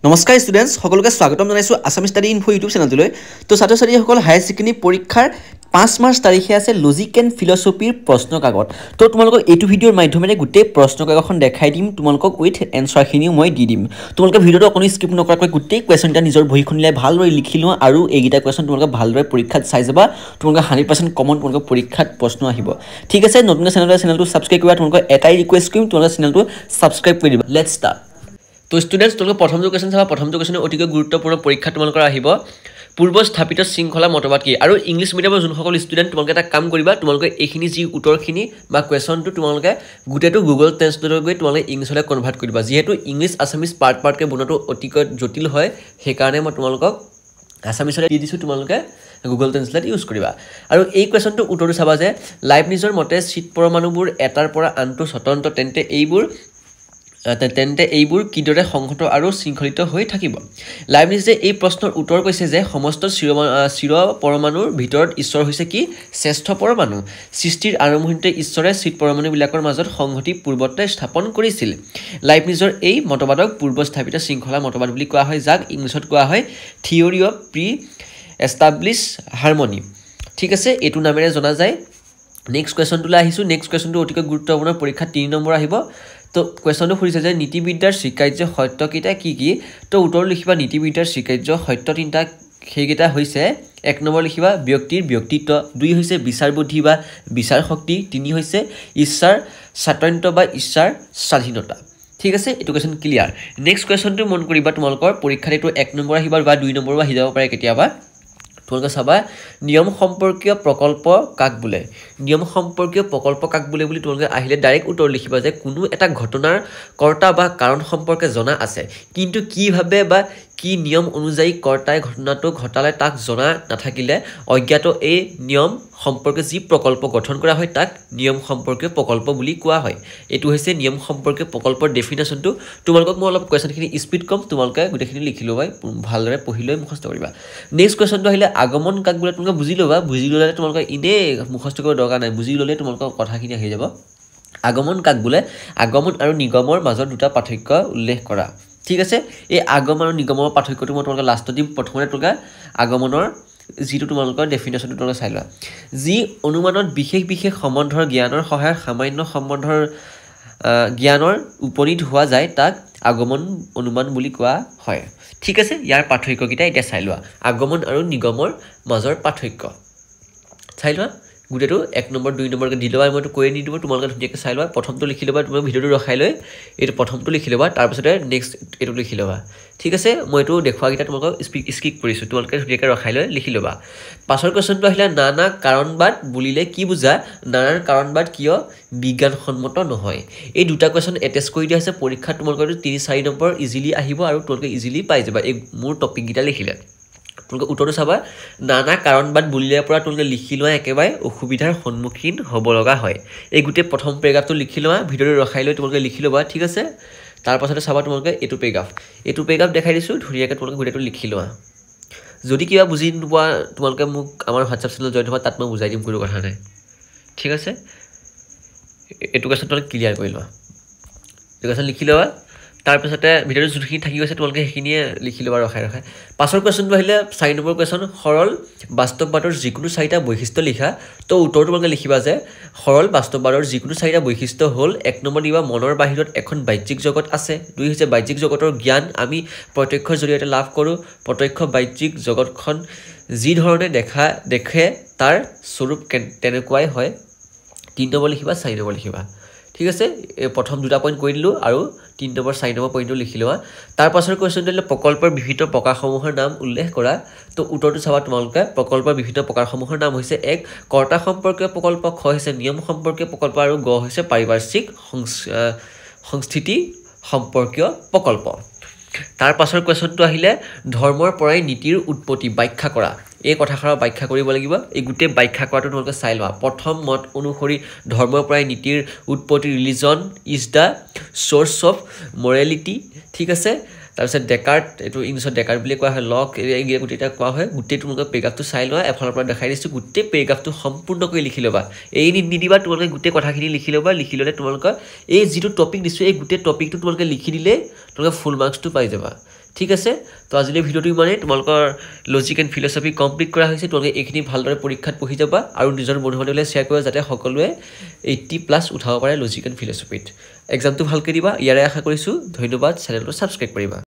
নমস্কাৰ ষ্টুডেণ্টছ সকলোকে স্বাগতম জনাইছো আসামিজ ষ্টাডি ইনফো ইউটিউব চেনেলটোলৈ তো ছাত্ৰ ছাত্ৰীসকল হায়াৰ ছেকেণ্ডাৰী পৰীক্ষাৰ 5 মাৰ্চ তাৰিখে আছে লজিক এণ্ড ফিলছফিৰ প্ৰশ্ন কাকত তো তোমালোকক এইটো ভিডিঅ'ৰ মাধ্যমেৰে গোটেই প্ৰশ্ন কাকতখন দেখাই দিম তোমালোকক উইথ এনসাৰখিনিও মই দি দিম তোমালোকে ভিডিঅ'টো অকণি স্কিপ নকৰাকৈ গোটেই কুৱেশ্যনটা নিজৰ বহিখন লৈ ভালদৰে লিখি লোৱা আৰু এইকেইটা কুৱেশ্যন তোমালোকে ভালদৰে পৰীক্ষাত চাই যাবা তোমালোকে 100% কমন তোমালোকৰ পৰীক্ষাত প্ৰশ্ন আহিব ঠিক আছে নতুন চেনেলটো সাবস্ক্ৰাইব কৰিবা তোমালোকক এটাই ৰিকুৱেষ্ট কৰিম তোমালোকে চেনেলটো সাবস্ক্ৰাইব কৰি দিবা লেটস ষ্টাৰ্ট তো ষ্টুডেণ্টছ তোমালোকে প্ৰথমটো কুৱেশ্যন চাবা প্ৰথমটো কুৱেশ্যন অতিকৈ গুৰুত্বপূৰ্ণ পৰীক্ষা তোমালোকৰ আহিব পূৰ্ব স্থাপিত শৃংখলা মতবাদ কি আৰু ইংলিছ মিডিয়ামৰ যোনসকল ষ্টুডেণ্ট তোমালোকে এটা কাম কৰিবা তোমালোকে এইখিনি যি উত্তৰখিনি বা কুৱেশ্যনটো তোমালোকে গোটেইটো গুগল ট্ৰেন্সলেটত গৈ তোমালোকে ইংলিছলৈ কনভাৰ্ট কৰি দিবা যিহেতু ইংলিছ আছামিজ পাৰ্টকৈ বনোৱাটো অতিকৈ জটিল হয় সেইকাৰণে মই তোমালোকক আছামিজলৈ দি দিছোঁ তোমালোকে গুগল ট্ৰেন্সলেট ইউজ কৰিবা আৰু এই কুৱেশ্যনটো উত্তৰটো চাবা যে লাইবনিজৰ মতে চিট পৰমাণুবোৰ এটাৰ পৰা আনটো স্বতন্ত্ৰ তেন্তে এইবোৰ কিদৰে সংহত আৰু শৃংখলিত হৈ থাকিব লাইবনিজে এই প্ৰশ্নৰ উত্তৰ কৈছে যে সমস্ত চিৰ পৰমাণুৰ ভিতৰত ঈশ্বৰ হৈছে কি শ্ৰেষ্ঠ পৰমাণু সৃষ্টিৰ আৰম্ভণিতে ঈশ্বৰে চিট পৰমাণুবিলাকৰ মাজত সংহতি পূৰ্বতে স্থাপন কৰিছিল লাইবনিজৰ এই মতবাদক পূৰ্ব স্থাপিত শৃংখলা মতবাদ বুলি কোৱা হয় যাক ইংলিছত কোৱা হয় theory of pre establish harmony ঠিক আছে এইটো নামেৰে জনা যায় নেক্সট কুৱেশ্যনটোলৈ আহিছোঁ নেক্সট কুৱেশ্যনটো অতিকৈ গুৰুত্বপূৰ্ণ পৰীক্ষাত 3 নম্বৰ আহিব তো কুৱেশ্যনটো সুধিছে যে নীতিবিদ্যাৰ স্বীকাৰ্য সত্যকেইটা কি কি তো উত্তৰ লিখিবা নীতিবিদ্যাৰ স্বীকাৰ্য সত্য তিনিটা সেইকেইটা হৈছে 1 নম্বৰ লিখিবা ব্যক্তিৰ ব্যক্তিত্ব 2 হৈছে বিচাৰ বুদ্ধি বা বিচাৰ শক্তি 3 হৈছে ইচ্ছাৰ স্বাতন্ত্ৰ্য বা ইচ্ছাৰ স্বাধীনতা ঠিক আছে এইটো কুৱেশ্যন ক্লিয়াৰ নেক্সট কুৱেশ্যনটো মন কৰিবা তোমালোকৰ পৰীক্ষাত এইটো 1 নম্বৰ আহিব বা 2 নম্বৰো আহি যাব পাৰে কেতিয়াবা তোমালোকে চাবা নিয়ম সম্পৰ্কীয় প্ৰকল্প কাক বোলে নিয়ম সম্পৰ্কীয় প্ৰকল্প কাক বোলে বুলি তোমালোকে আহিলে ডাইৰেক্ট উত্তৰ লিখিবা যে কোনো এটা ঘটনাৰ কৰ্তা বা কাৰণ সম্পৰ্কে জনা আছে কিন্তু কিভাৱে বা কি নিয়ম অনুযায়ী কৰ্তাই ঘটনাটো ঘটালে তাক জনা নাথাকিলে অজ্ঞাত এই নিয়ম সম্পৰ্কে যি প্ৰকল্প গঠন কৰা হয় তাক নিয়ম সম্পৰ্কীয় প্ৰকল্প বুলি কোৱা হয় এইটো হৈছে নিয়ম সম্পৰ্কীয় প্ৰকল্পৰ ডেফিনেশ্যনটো তোমালোকক মই অলপ কুৱেশ্যনখিনি স্পীড কম তোমালোকে গোটেইখিনি লিখি ল'বা ভালদৰে পঢ়ি লৈ মুখস্থ কৰিবা নেক্সট কুৱেশ্যনটো আহিলে আগমন কাক বোলে তোমালোকে বুজি ল'বা বুজি ল'লে তোমালোকে এনেই মুখস্থ কৰিব দৰকাৰ নাই বুজি ল'লে তোমালোকৰ কথাখিনি আহি যাব আগমন কাক বোলে আগমন আৰু নিগমৰ মাজত দুটা পাৰ্থক্য উল্লেখ কৰা ঠিক আছে এই আগমন আৰু নিগমৰ পাৰ্থক্যটো মই তোমালোকে লাষ্টত দিম প্ৰথমতে তোমালোকে আগমনৰ যিটো তোমালোকৰ ডেফিনেশ্যনটো তোমালোকে চাই লোৱা যি অনুমানত বিশেষ সম্বন্ধৰ জ্ঞানৰ সহায়ত সামান্য সম্বন্ধৰ জ্ঞানৰ উপনীত হোৱা যায় তাক আগমন অনুমান বুলি কোৱা হয় ঠিক আছে ইয়াৰ পাৰ্থক্যকেইটা এতিয়া চাই লোৱা আগমন আৰু নিগমৰ মাজৰ পাৰ্থক্য চাই লোৱা গোটেইটো 1 নম্বৰ 2 নম্বৰকৈ দি ল'বা মইতো কৈ নিদিব তোমালোকে ধুনীয়াকৈ চাই লোৱা প্ৰথমটো লিখি ল'বা তোমালোকে ভিডিঅ'টো ৰখাই লৈ এইটো প্ৰথমটো লিখি ল'বা তাৰপিছতে নেক্সট এইটো লিখি ল'বা ঠিক আছে মই এইটো দেখুৱাকেইটা তোমালোকক স্কিপ কৰিছোঁ তোমালোকে ধুনীয়াকৈ ৰখাই লৈ লিখি ল'বা পাছৰ কুৱেশ্যনটো আহিলে নানা কাৰণবাদ বুলিলে কি বুজা নানান কাৰণবাদ কিয় বিজ্ঞানসন্মত নহয় এই দুটা কুৱেশ্যন এটেচ কৰি দিয়া হৈছে পৰীক্ষাত তোমালোকৰ 3-4 নম্বৰ ইজিলি আহিব আৰু তোমালোকে ইজিলি পাই যাবা এই মোৰ টপিককেইটা লিখিলে তোমালোকে উত্তৰটো চাবা নানা কাৰণবাদ বুলিলে পৰা তোমালোকে লিখি লোৱা একেবাৰে অসুবিধাৰ সন্মুখীন হ'ব লগা হয় এই গোটেই প্ৰথম পেৰাগ্ৰাফটো লিখি লোৱা ভিডিঅ'টো ৰখাই লৈ তোমালোকে লিখি ল'বা ঠিক আছে তাৰপাছতে চাবা তোমালোকে এইটো পেৰাগ্ৰাফ দেখাই দিছোঁ ধুনীয়াকৈ তোমালোকে গোটেইটো লিখি লোৱা যদি কিবা বুজি নোপোৱা তোমালোকে মোক আমাৰ হোৱাটছআপ চেনেল জইন হোৱা তাত মই বুজাই দিম কোনো কথা নাই ঠিক আছে এইটো কুৱেশ্যন তোমালোকে ক্লিয়াৰ কৰি লোৱা এইটো কুৱেশ্যন লিখি ল'বা তাৰপিছতে ভিডিঅ'টো যোনখিনি থাকি গৈছে তোমালোকে সেইখিনিয়ে লিখি ল'বা ৰখাই পাছৰ কুৱেশ্যনটো আহিলে 4 নম্বৰ কুৱেশ্যন সৰল বাস্তৱবাদৰ যিকোনো 4টা বৈশিষ্ট্য লিখা তো উত্তৰটো তোমালোকে লিখিবা যে সৰল বাস্তৱবাদৰ যিকোনো 4টা বৈশিষ্ট্য হ'ল 1 নম্বৰ দিবা মনৰ বাহিৰত এখন বাহ্যিক জগত আছে 2 হৈছে বাহ্যিক জগতৰ জ্ঞান আমি প্ৰত্যক্ষৰ জৰিয়তে লাভ কৰোঁ প্ৰত্যক্ষ বাহ্যিক জগতখন যি ধৰণে দেখে তাৰ স্বৰূপ তেনেকুৱাই হয় 3 নম্বৰ লিখিবা 4 নম্বৰ লিখিবা ঠিক আছে প্ৰথম দুটা পইণ্ট কৈ দিলোঁ আৰু 3 নম্বৰ 4 নম্বৰ পইণ্টটো লিখি লোৱা তাৰ পাছৰ কুৱেশ্যনটো হ'লে প্ৰকল্পৰ বিভিন্ন প্ৰকাৰসমূহৰ নাম উল্লেখ কৰা তো উত্তৰটো চাবা তোমালোকে প্ৰকল্পৰ বিভিন্ন প্ৰকাৰসমূহৰ নাম হৈছে 1 কৰ্তা সম্পৰ্কীয় প্ৰকল্প খ হৈছে নিয়ম সম্পৰ্কীয় প্ৰকল্প আৰু গ হৈছে পাৰিপাৰ্শ্বিক সংস্থিতি সম্পৰ্কীয় প্ৰকল্প তাৰ পাছৰ কুৱেশ্যনটো আহিলে ধৰ্মৰ পৰাই নীতিৰ উৎপত্তি ব্যাখ্যা কৰা এই কথাষাৰৰ ব্যাখ্যা কৰিব লাগিব এই গোটেই ব্যাখ্যা কৰাটো তোমালোকে চাই লোৱা প্ৰথম মত অনুসৰি ধৰ্মৰ পৰাই নীতিৰ উৎপত্তি religion is the source of morality ঠিক আছে তাৰপিছত ডেকাৰ্ট এইটো ইংলিছত ডেকাৰ্ট বুলি কোৱা হয় লক এই গোটেইটা কোৱা হয় গোটেই তোমালোকে পেৰাগ্ৰাফটো চাই লোৱা এফালৰ পৰা দেখাই দিছোঁ গোটেই পেৰাগ্ৰাফটো সম্পূৰ্ণকৈ লিখি ল'বা এই নিদিবা তোমালোকে গোটেই কথাখিনি লিখি ল'বা লিখি ল'লে তোমালোকৰ এই যিটো টপিক দিছোঁ এই গোটেই টপিকটো তোমালোকে লিখি দিলে তোমালোকে ফুল মাৰ্কছটো পাই যাবা ঠিক আছে তো আজিলৈ ভিডিঅ'টো ইমানেই তোমালোকৰ লজিক এণ্ড ফিলচফি কমপ্লিট কৰা হৈছে তোমালোকে এইখিনি ভালদৰে পৰীক্ষাত পঢ়ি যাবা আৰু নিজৰ বন্ধু বান্ধৱীলৈ শ্বেয়াৰ কৰা যাতে সকলোৱে 80+ উঠাব পাৰে লজিক এণ্ড ফিলচফিত এক্সামটো ভালকৈ দিবা ইয়াৰে আশা কৰিছোঁ ধন্যবাদ চেনেলটো ছাবস্ক্ৰাইব কৰিবা